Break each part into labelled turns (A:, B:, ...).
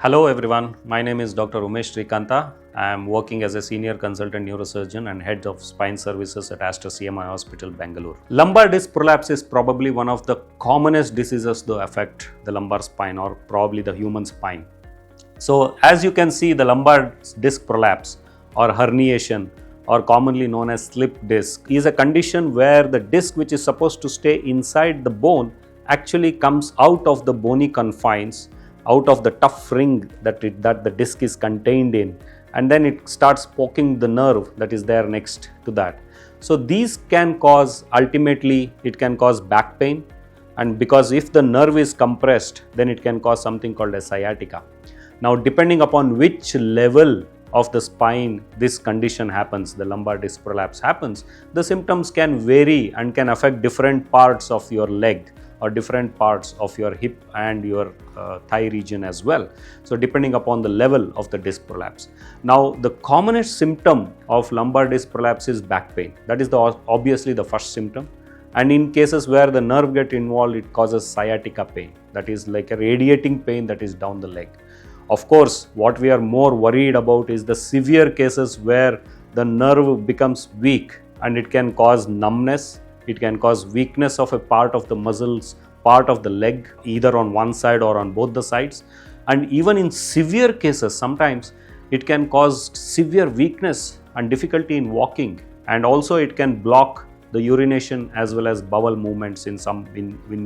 A: Hello everyone, my name is Dr. Umesh Srikantha. I am working as a senior consultant neurosurgeon and head of spine services at Aster CMI Hospital, Bangalore. Lumbar disc prolapse is probably one of the commonest diseases to affect the lumbar spine or probably the human spine. So as you can see, the lumbar disc prolapse or herniation or commonly known as slip disc is a condition where the disc which is supposed to stay inside the bone actually comes out of the bony confines, out of the tough ring that the disc is contained in, and then it starts poking the nerve that is there next to that. So these can cause, ultimately it can cause back pain, and because if the nerve is compressed, then it can cause something called as sciatica. Now depending upon which level of the spine this condition happens, the lumbar disc prolapse happens, the symptoms can vary and can affect different parts of your leg or different parts of your hip and your thigh region as well. So depending upon the level of the disc prolapse. Now the commonest symptom of lumbar disc prolapse is back pain. That is obviously the first symptom. And in cases where the nerve gets involved, it causes sciatica pain. That is like a radiating pain that is down the leg. Of course, what we are more worried about is the severe cases where the nerve becomes weak and it can cause numbness. It can cause weakness of a part of the muscles, part of the leg, either on one side or on both the sides. And even in severe cases, sometimes it can cause severe weakness and difficulty in walking. And also it can block the urination as well as bowel movements in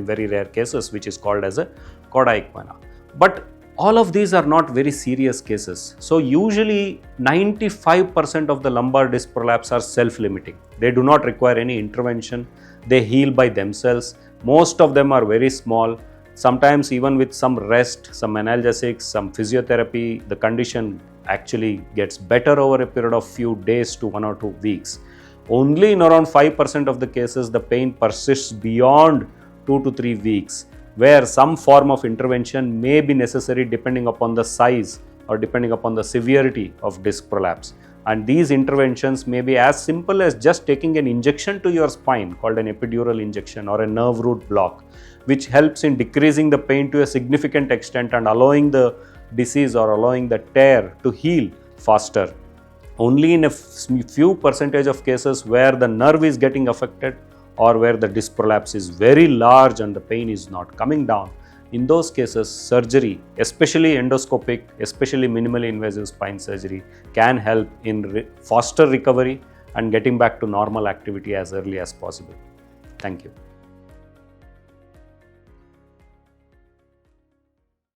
A: very rare cases, which is called as a cauda equina. But all of these are not very serious cases. So usually 95% of the lumbar disc prolapse are self-limiting. They do not require any intervention. They heal by themselves. Most of them are very small. Sometimes even with some rest, some analgesics, some physiotherapy, the condition actually gets better over a period of few days to 1 or 2 weeks. Only in around 5% of the cases, the pain persists beyond 2 to 3 weeks, where some form of intervention may be necessary depending upon the size or depending upon the severity of disc prolapse. And these interventions may be as simple as just taking an injection to your spine called an epidural injection or a nerve root block, which helps in decreasing the pain to a significant extent and allowing the disease or allowing the tear to heal faster. Only in a few percentage of cases where the nerve is getting affected or where the disc prolapse is very large and the pain is not coming down, in those cases, surgery, especially endoscopic, especially minimally invasive spine surgery, can help in faster recovery and getting back to normal activity as early as possible. Thank you.